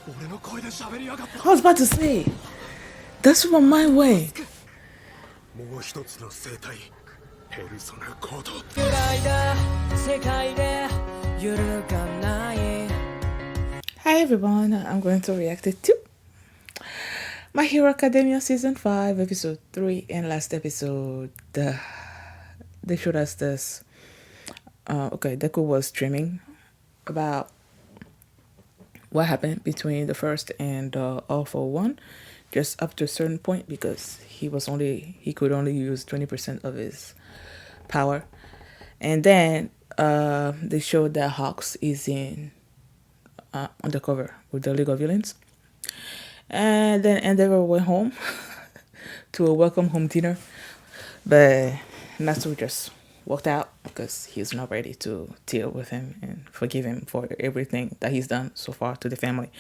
I was about to say, that's from my way. Hi everyone, I'm going to react to My Hero Academia Season 5, Episode 3, and last episode, they showed us this. Deku was streaming about what happened between the first and All for One, just up to a certain point because he could only use 20% of his power, and then they showed that Hawks is in undercover with the League of Villains, and then Endeavor went home to a welcome home dinner, but Natsu just walked out because he's not ready to deal with him and forgive him for everything that he's done so far to the family.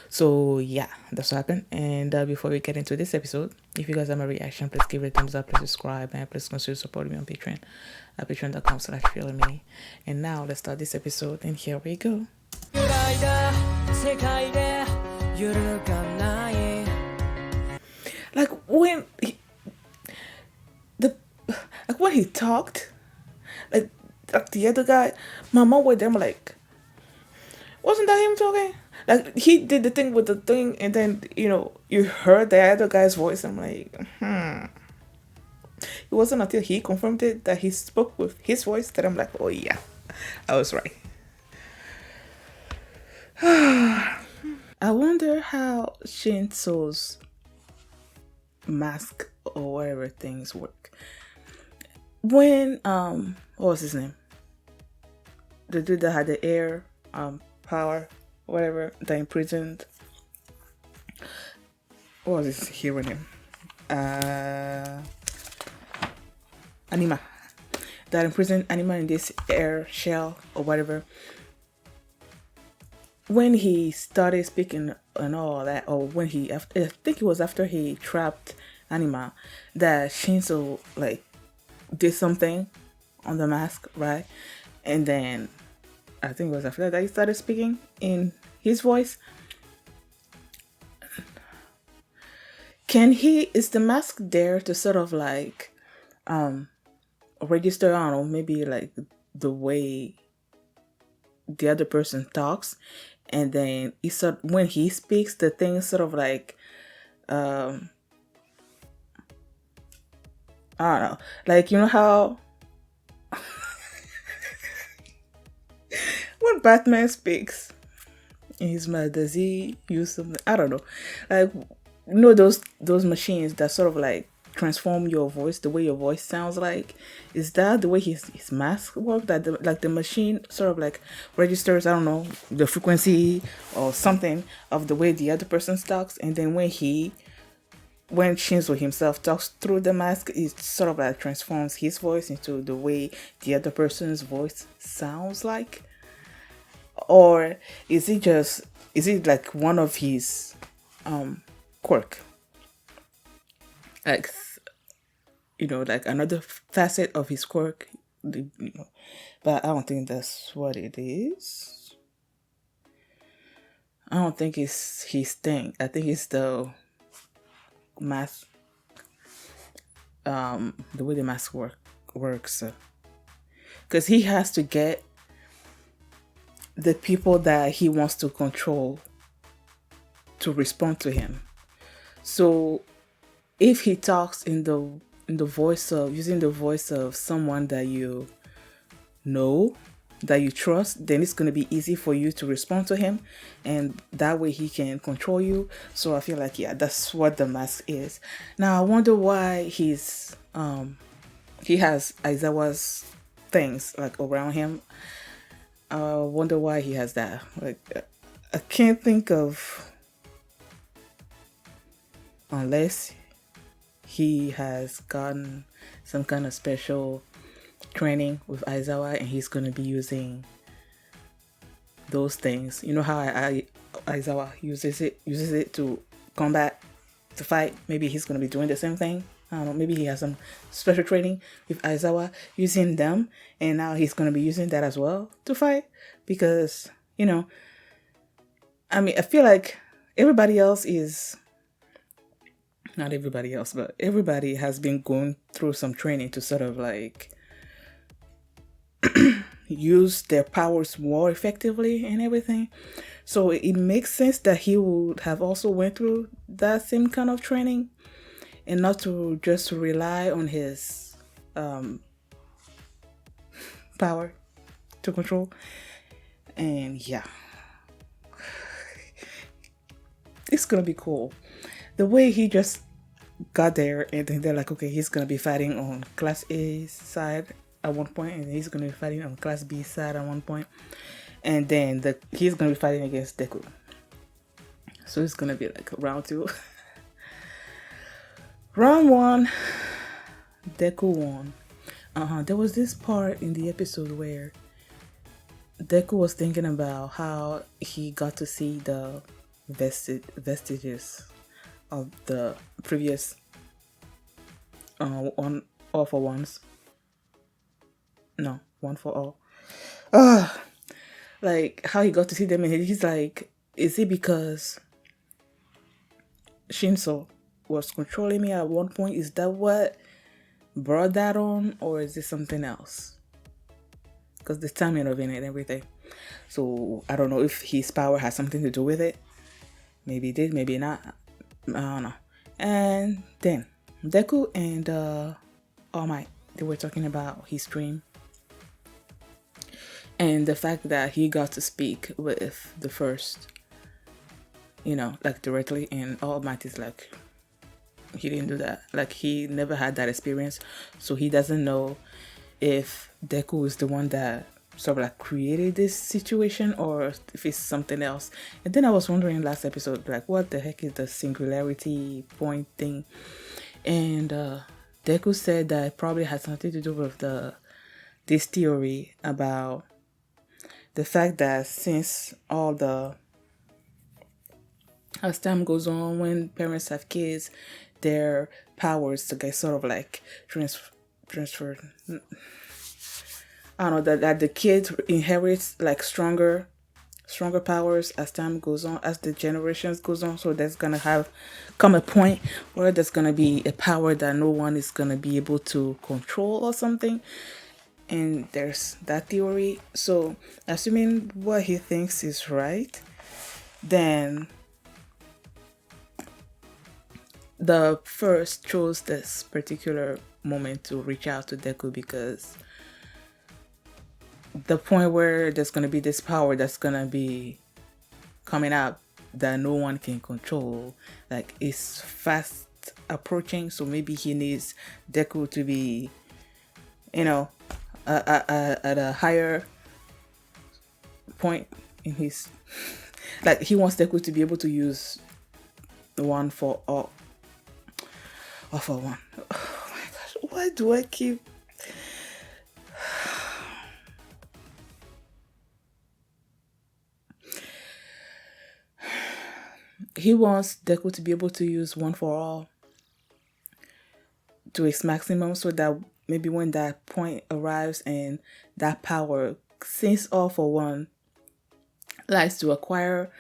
So yeah, that's what happened. And before we get into this episode, if you guys have a reaction, please give it a thumbs up, please subscribe, and please consider supporting me on Patreon at patreon.com/feelingme. And now let's start this episode, and here we go. Like when he talked, like the other guy, my mom with them like, wasn't that him talking? Like he did the thing with the thing, and then you heard the other guy's voice. I'm like, It wasn't until he confirmed it that he spoke with his voice that I'm like, oh yeah, I was right. I wonder how Shinso's mask or whatever things work. When what was his name? The dude that had the air power, whatever, that imprisoned. What was his hero name? Anima. That imprisoned Anima in this air shell or whatever. When he started speaking and all that, or when I think it was after he trapped Anima, that Shinso like did something on the mask, right? And then I think it was after that he started speaking in his voice. Is the mask there to sort of like register, I don't know, maybe like the way the other person talks, and then when he speaks, the thing sort of like I don't know, like how when Batman speaks in his mind, does he use something? I don't know, like those machines that sort of like transform your voice, the way your voice sounds like. Is that the way his mask works? That the machine sort of like registers, I don't know, the frequency or something of the way the other person talks, and then when Shinzo himself talks through the mask, it sort of like transforms his voice into the way the other person's voice sounds like? Or is it like one of his quirk? Like, like another facet of his quirk, but I don't think that's what it is. I don't think it's his thing. I think it's the mask, the way the mask works, because he has to get the people that he wants to control to respond to him. So if he talks in the voice of, using the voice of someone that you know, that you trust, then it's going to be easy for you to respond to him, and that way he can control you. So I feel like, yeah, that's what the mask is. Now I wonder why he has Aizawa's things like around him. I wonder why he has that. Like, I can't think of, unless he has gotten some kind of special training with Aizawa and he's going to be using those things. You know how Aizawa uses it to combat, to fight? Maybe he's going to be doing the same thing. I don't know, maybe he has some special training with Aizawa using them, and now he's going to be using that as well to fight. Because, I feel like everybody else is not everybody else, but everybody has been going through some training to sort of like use their powers more effectively and everything. So it makes sense that he would have also went through that same kind of training and not to just rely on his power to control. And yeah, it's gonna be cool. The way he just got there and then they're like, okay, he's gonna be fighting on Class A side at one point, and he's gonna be fighting on Class B side at one point, and then he's gonna be fighting against Deku. So it's gonna be like round two. Round one, Deku won. There was this part in the episode where Deku was thinking about how he got to see the vestiges of the previous on All for Ones. No, One for All. Like how he got to see them, and he's like, is it because Shinso was controlling me at one point? Is that what brought that on, or is it something else? Because the timing of it and everything. So I don't know if his power has something to do with it. Maybe it did, maybe not. I don't know. And then Deku and All Might, they were talking about his dream and the fact that he got to speak with the first, like directly, and All Might is like, he didn't do that. Like he never had that experience, so he doesn't know if Deku is the one that sort of like created this situation or if it's something else. And then I was wondering last episode, like, what the heck is the singularity point thing? And Deku said that it probably had something to do with this theory about the fact that since as time goes on, when parents have kids, their powers to get sort of like transferred. I don't know, that the kids inherits like stronger powers as time goes on, as the generations goes on. So there's gonna come a point where there's gonna be a power that no one is gonna be able to control or something. And there's that theory. So assuming what he thinks is right, then the first chose this particular moment to reach out to Deku because the point where there's going to be this power that's going to be coming up that no one can control, like, is fast approaching. So maybe he needs Deku to be, at a higher point in his, like, he wants Deku to be able to use the One for All. All for One. Oh my gosh, why do I keep... He wants Deku to be able to use One for All to its maximum, so that maybe when that point arrives and that power, since All for One likes to acquire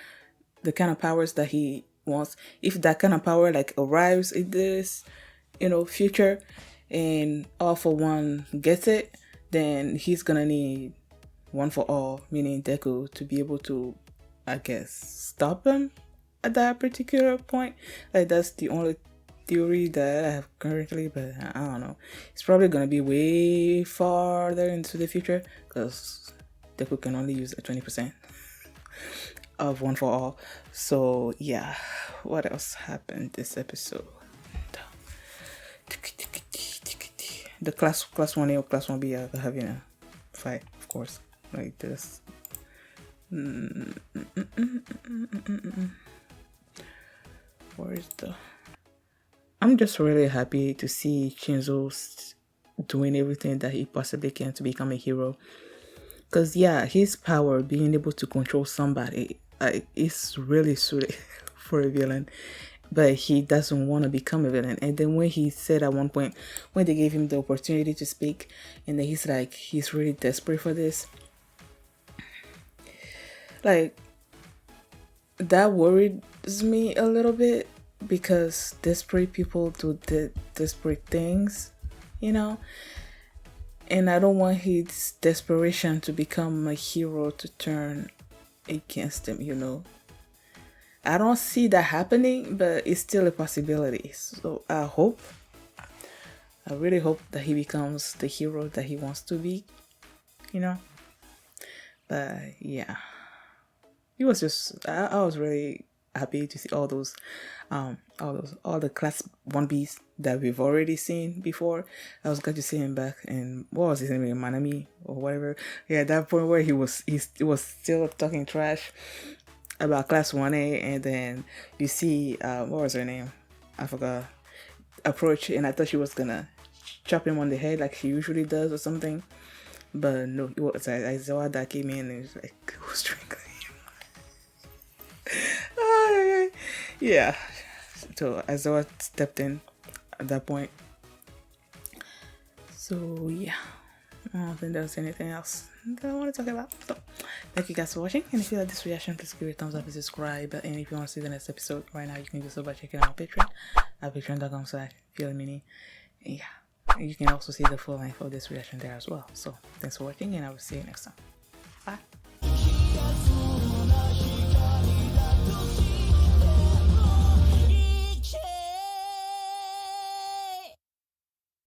the kind of powers that he wants, if that kind of power like arrives in this, future, and All for One gets it, then he's gonna need One for All, meaning Deku, to be able to, I guess, stop him at that particular point. Like, that's the only theory that I have currently, but I don't know. It's probably gonna be way farther into the future because Deku can only use a 20% of One for All. So yeah, what else happened this episode? The class 1A or class 1B are having a fight, of course, like this. Where's the... I'm just really happy to see Shinzo doing everything that he possibly can to become a hero. Because yeah, his power, being able to control somebody, is really suited for a villain. But he doesn't want to become a villain. And then when he said at one point, when they gave him the opportunity to speak, and then he's like, he's really desperate for this. Like, that worries me a little bit because desperate people do desperate things, you know, and I don't want his desperation to become a hero to turn against him, you know. I don't see that happening, but it's still a possibility. So I really hope that he becomes the hero that he wants to be, you know. But yeah, it was just I was really happy to see all the class 1Bs that we've already seen before. I was glad to see him back, and what was his name, Manami or whatever. Yeah, that point where he was still talking trash about class 1A, and then you see what was her name? I forgot. Approach, and I thought she was gonna chop him on the head like she usually does or something. But no, it was Aizawa that came in and was like, who's strangling him? Yeah. So Aizawa stepped in at that point. So yeah. I don't think there's anything else that I want to talk about. So thank you guys for watching. And if you like this reaction, please give it a thumbs up and subscribe. And if you want to see the next episode right now, you can do so by checking out my Patreon at patreon.com/feelingmini. Yeah. You can also see the full length of this reaction there as well. So thanks for watching, and I will see you next time. Bye.